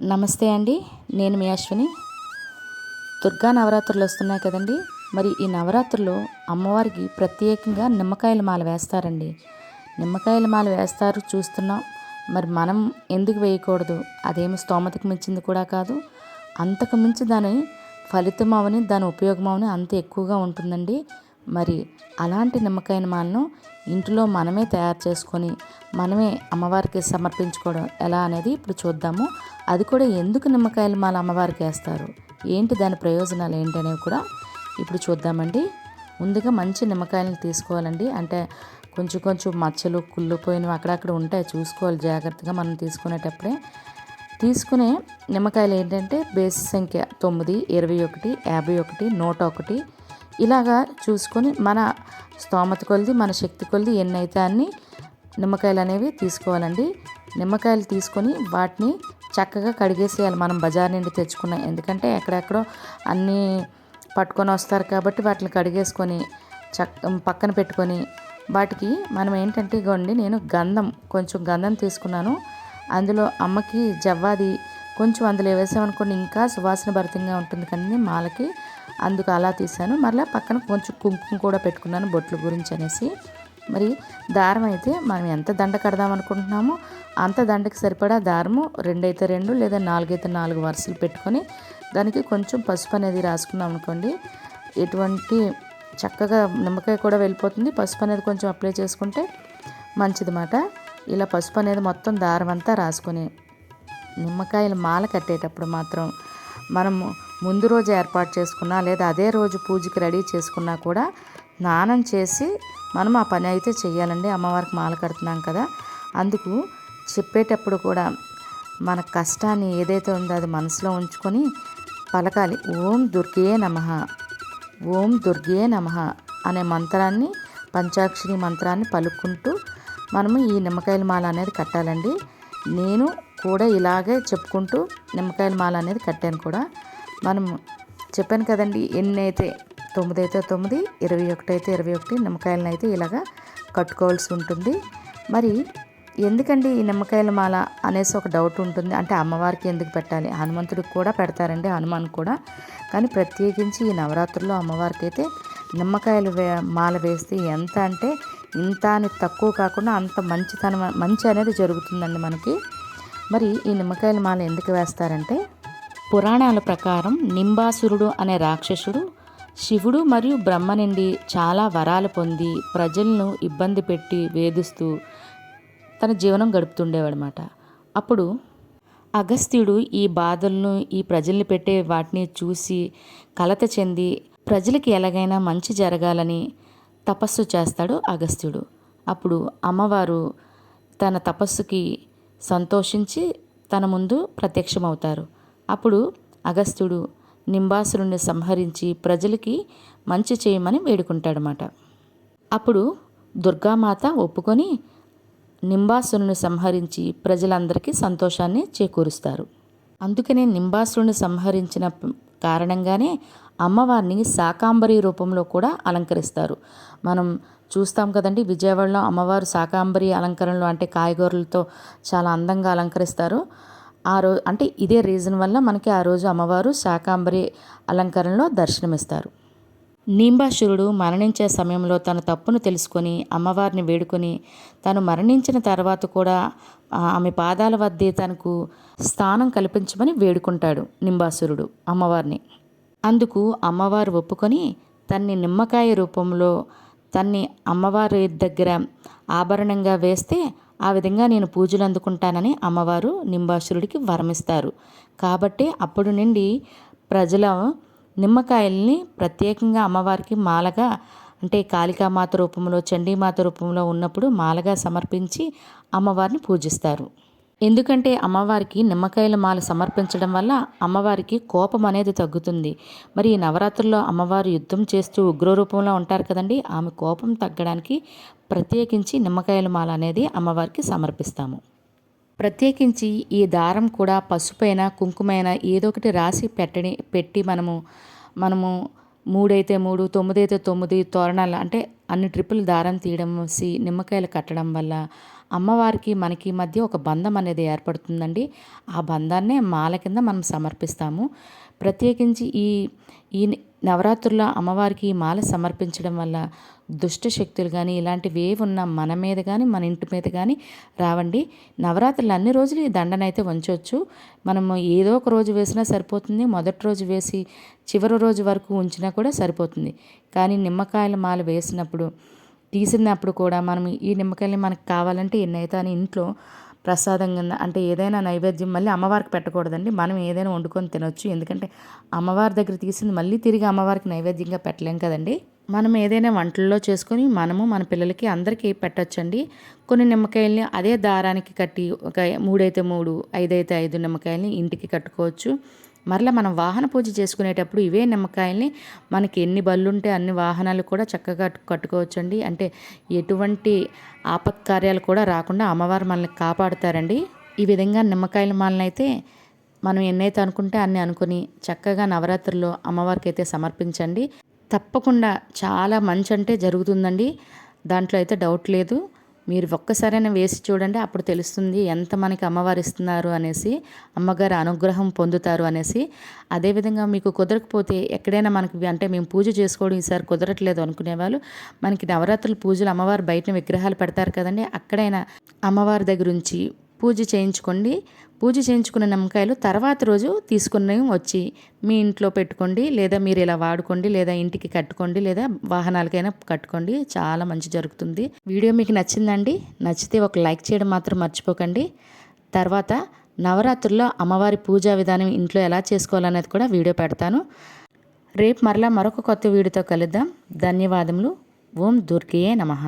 నమస్తే అండి. నేను మీ అశ్విని. దుర్గా నవరాత్రులు వస్తున్నాయి కదండి. మరి ఈ నవరాత్రుల్లో అమ్మవారికి ప్రత్యేకంగా నిమ్మకాయల మాల వేస్తారండి. నిమ్మకాయల మాల వేస్తారు చూస్తున్నాం. మరి మనం ఎందుకు వేయకూడదు? అదేమి స్తోమతకు మించింది కూడా కాదు. అంతకు మించి దాని ఫలితం అవని, దాని ఉపయోగం అవని అంత ఎక్కువగా ఉంటుందండి. మరి అలాంటి నిమ్మకాయల మాలను ఇంట్లో మనమే తయారు చేసుకొని మనమే అమ్మవారికి సమర్పించుకోవడం ఎలా అనేది ఇప్పుడు చూద్దాము. అది కూడా ఎందుకు నిమ్మకాయల మాల అమ్మవారికి వేస్తారు, ఏంటి దాని ప్రయోజనాలు ఏంటి అనేవి కూడా ఇప్పుడు చూద్దామండి. ముందుగా మంచి నిమ్మకాయలను తీసుకోవాలండి. అంటే కొంచెం కొంచెం మచ్చలు కుళ్ళిపోయినవి అక్కడక్కడ ఉంటాయి, చూసుకోవాలి జాగ్రత్తగా మనం తీసుకునేటప్పుడే. తీసుకునే నిమ్మకాయలు ఏంటంటే బేస్ సంఖ్య 9, 21, 51, 101 ఇలాగా చూసుకొని మన స్తోమత కొలిది, మన శక్తి కొలిది ఎన్నైతే అన్ని నిమ్మకాయలు అనేవి తీసుకోవాలండి. నిమ్మకాయలు తీసుకొని వాటిని చక్కగా కడిగేసేయాలి. మనం బజార్ నుండి తెచ్చుకున్నాం, ఎందుకంటే ఎక్కడెక్కడో అన్నీ పట్టుకొని వస్తారు కాబట్టి వాటిని కడిగేసుకొని పక్కన పెట్టుకొని వాటికి మనం ఏంటంటే ఇగోండి, నేను కొంచెం గంధం తీసుకున్నాను. అందులో అమ్మకి జవ్వాది కొంచెం అందులో వేసామనుకోండి ఇంకా సువాసన భరితంగా ఉంటుంది కానీ మాలకి, అందుకు అలా తీసాను. మరలా పక్కన కొంచెం కుంకుమ కూడా పెట్టుకున్నాను బొట్ల గురించి అనేసి. మరి దారం అయితే మనం ఎంత దండ కడదాం అనుకుంటున్నామో అంత దండకి సరిపడా దారము 2 అయితే 2 లేదా 4 అయితే 4 వరుసలు పెట్టుకొని దానికి కొంచెం పసుపు అనేది రాసుకున్నాం అనుకోండి, ఎటువంటి చక్కగా నిమ్మకాయ కూడా వెళ్ళిపోతుంది. పసుపు అనేది కొంచెం అప్లై చేసుకుంటే మంచిదన్నమాట. ఇలా పసుపు అనేది మొత్తం దారం అంతా రాసుకొని నిమ్మకాయల మాల కట్టేటప్పుడు మాత్రం మనము ముందు రోజు ఏర్పాటు చేసుకున్నా లేదా అదే రోజు పూజకి రెడీ చేసుకున్నా కూడా స్నానం చేసి మనం ఆ పని అయితే చెయ్యాలండి. అమ్మవారికి మాల కడుతున్నాం కదా, అందుకు చెప్పేటప్పుడు కూడా మన కష్టాన్ని ఏదైతే ఉందో అది మనసులో ఉంచుకొని పలకాలి. ఓం దుర్గే నమః, ఓం దుర్గే నమః అనే మంత్రాన్ని, పంచాక్షరి మంత్రాన్ని పలుకుంటూ మనము ఈ నిమ్మకాయల మాల అనేది కట్టాలండి. నేను కూడా ఇలాగే చెప్పుకుంటూ నిమ్మకాయల మాల అనేది కట్టాను కూడా. మనం చెప్పాను కదండి, ఎన్ని అయితే 9 అయితే 9, 21 అయితే 21 నిమ్మకాయలను అయితే ఇలాగా కట్టుకోవాల్సి ఉంటుంది. మరి ఎందుకండి ఈ నిమ్మకాయల మాల అనేసి ఒక డౌట్ ఉంటుంది. అంటే అమ్మవారికి ఎందుకు పెట్టాలి? హనుమంతుడికి కూడా పెడతారండి, హనుమాన్ కూడా. కానీ ప్రత్యేకించి ఈ నవరాత్రుల్లో అమ్మవారికి అయితే నిమ్మకాయలు మాల వేస్తే ఎంత అంటే ఇంత అని తక్కువ కాకుండా అంత మంచి అనేది జరుగుతుందండి మనకి. మరి ఈ నిమ్మకాయల మాల ఎందుకు వేస్తారంటే, పురాణాల ప్రకారం నింబాసురుడు అనే రాక్షసుడు శివుడు మరియు బ్రహ్మ నుండి చాలా వరాలు పొంది ప్రజలను ఇబ్బంది పెట్టి వేధిస్తూ తన జీవనం గడుపుతుండేవాడనమాట. అప్పుడు అగస్త్యుడు ఈ బాధలను, ఈ ప్రజల్ని పెట్టే వాటిని చూసి కలత చెంది ప్రజలకి ఎలాగైనా మంచి జరగాలని తపస్సు చేస్తాడు అగస్త్యుడు. అప్పుడు అమ్మవారు తన తపస్సుకి సంతోషించి తన ముందు ప్రత్యక్షమవుతారు. అప్పుడు అగస్త్యుడు నింబాసురుణ్ణి సంహరించి ప్రజలకి మంచి చేయమని వేడుకుంటాడనమాట. అప్పుడు దుర్గామాత ఒప్పుకొని నింబాసురుని సంహరించి ప్రజలందరికీ సంతోషాన్ని చేకూరుస్తారు. అందుకనే నింబాసురుని సంహరించిన కారణంగానే అమ్మవారిని శాకాంబరి రూపంలో కూడా అలంకరిస్తారు. మనం చూస్తాం కదండి, విజయవాడలో అమ్మవారు శాకాంబరి అలంకరణలో అంటే కాయగూరలతో చాలా అందంగా అలంకరిస్తారు. ఆ రోజు అంటే ఇదే రీజన్ వల్ల మనకి ఆ రోజు అమ్మవారు శాకాంబరి అలంకరణలో దర్శనమిస్తారు. నింబాసురుడు మరణించే సమయంలో తన తప్పును తెలుసుకొని అమ్మవారిని వేడుకొని తను మరణించిన తర్వాత కూడా ఆమె పాదాల వద్దే తనకు స్థానం కల్పించమని వేడుకుంటాడు నింబాసురుడు అమ్మవారిని. అందుకు అమ్మవారు ఒప్పుకొని తన్ని నిమ్మకాయ రూపంలో తన్ని అమ్మవారి దగ్గర ఆభరణంగా వేస్తే ఆ విధంగా నేను పూజలు అందుకుంటానని అమ్మవారు నింబాసురుడికి వరమిస్తారు. కాబట్టి అప్పటి నుండి ప్రజల నిమ్మకాయల్ని ప్రత్యేకంగా అమ్మవారికి మాలగా, అంటే కాళికామాత రూపంలో, చండీమాత రూపంలో ఉన్నప్పుడు మాలగా సమర్పించి అమ్మవారిని పూజిస్తారు. ఎందుకంటే అమ్మవారికి నిమ్మకాయల మాల సమర్పించడం వల్ల అమ్మవారికి కోపం అనేది తగ్గుతుంది. మరి ఈ నవరాత్రుల్లో అమ్మవారు యుద్ధం చేస్తూ ఉగ్రరూపంలో ఉంటారు కదండి, ఆమె కోపం తగ్గడానికి ప్రత్యేకించి నిమ్మకాయల మాల అనేది అమ్మవారికి సమర్పిస్తాము. ప్రత్యేకించి ఈ దారం కూడా పసుపైన, కుంకుమైనా ఏదో ఒకటి రాసి పెట్టి మనము 3 అయితే 3, 9 అయితే 9 తోరణాలు అంటే అన్ని ట్రిప్పులు దారం తీయడం, నిమ్మకాయలు కట్టడం వల్ల అమ్మవారికి మనకి మధ్య ఒక బంధం అనేది ఏర్పడుతుందండి. ఆ బంధాన్నే మాల కింద మనం సమర్పిస్తాము. ప్రత్యేకించి ఈ ఈ నవరాత్రుల్లో అమ్మవారికి ఈ మాల సమర్పించడం వల్ల దుష్ట శక్తులు కానీ ఇలాంటివి ఏవి ఉన్నా మన మీద కానీ మన ఇంటి మీద కానీ రావండి. నవరాత్రులు అన్ని రోజులు ఈ దండనైతే ఉంచవచ్చు. మనము ఏదో ఒక రోజు వేసినా సరిపోతుంది. మొదటి రోజు వేసి చివరి రోజు వరకు ఉంచినా కూడా సరిపోతుంది. కానీ నిమ్మకాయల మాల వేసినప్పుడు తీసినప్పుడు కూడా మనం ఈ నిమ్మకాయలు మనకు కావాలంటే ఎన్నైతే అని ఇంట్లో ప్రసాదం కింద అంటే ఏదైనా నైవేద్యం మళ్ళీ అమ్మవారికి పెట్టకూడదండి. మనం ఏదైనా వండుకొని తినొచ్చు. ఎందుకంటే అమ్మవారి దగ్గర తీసింది మళ్ళీ తిరిగి అమ్మవారికి నైవేద్యంగా పెట్టలేం కదండి. మనం ఏదైనా వంటల్లో చేసుకొని మనము మన పిల్లలకి అందరికీ పెట్టొచ్చండి. కొన్ని నిమ్మకాయల్ని అదే దారానికి కట్టి ఒక 3 అయితే 3, 5 అయితే 5 నిమ్మకాయల్ని ఇంటికి కట్టుకోవచ్చు. మరలా మనం వాహన పూజ చేసుకునేటప్పుడు ఇవే నిమ్మకాయల్ని మనకి ఎన్ని బళ్ళుంటే అన్ని వాహనాలు కూడా చక్కగా కట్టుకోవచ్చండి. అంటే ఎటువంటి ఆపత్కార్యాలు కూడా రాకుండా అమ్మవారు మనల్ని కాపాడుతారండి. ఈ విధంగా నిమ్మకాయల మాలనైతే మనం ఎన్నైతే అనుకుంటే అన్ని అనుకుని చక్కగా నవరాత్రుల్లో అమ్మవారికి అయితే సమర్పించండి. తప్పకుండా చాలా మంచి అంటే జరుగుతుందండి. దాంట్లో అయితే డౌట్ లేదు. మీరు ఒక్కసారైనా వేసి చూడండి. అప్పుడు తెలుస్తుంది ఎంత మనకి అమ్మవారు ఇస్తున్నారు అనేసి, అమ్మగారి అనుగ్రహం పొందుతారు అనేసి. అదేవిధంగా మీకు కుదరకపోతే ఎక్కడైనా మనకి అంటే మేము పూజ చేసుకోవడం ఈసారి కుదరట్లేదు అనుకునేవాళ్ళు మనకి నవరాత్రుల పూజలు అమ్మవారు బయటన విగ్రహాలు పెడతారు కదండి. అక్కడైనా అమ్మవారి దగ్గర ఉంచి పూజ చేయించుకోండి. పూజ చేయించుకున్న నిమ్మకాయలు తర్వాత రోజు తీసుకుని వచ్చి మీ ఇంట్లో పెట్టుకోండి. లేదా మీరు ఇలా వాడుకోండి, లేదా ఇంటికి కట్టుకోండి, లేదా వాహనాలకైనా కట్టుకోండి. చాలా మంచి జరుగుతుంది. వీడియో మీకు నచ్చిందండి? నచ్చితే ఒక లైక్ చేయడం మాత్రం మర్చిపోకండి. తర్వాత నవరాత్రుల్లో అమ్మవారి పూజా విధానం ఇంట్లో ఎలా చేసుకోవాలనేది కూడా వీడియో పెడతాను. రేపు మరలా మరొక కొత్త వీడియోతో కలుద్దాం. ధన్యవాదములు. ఓం దుర్గయే నమః.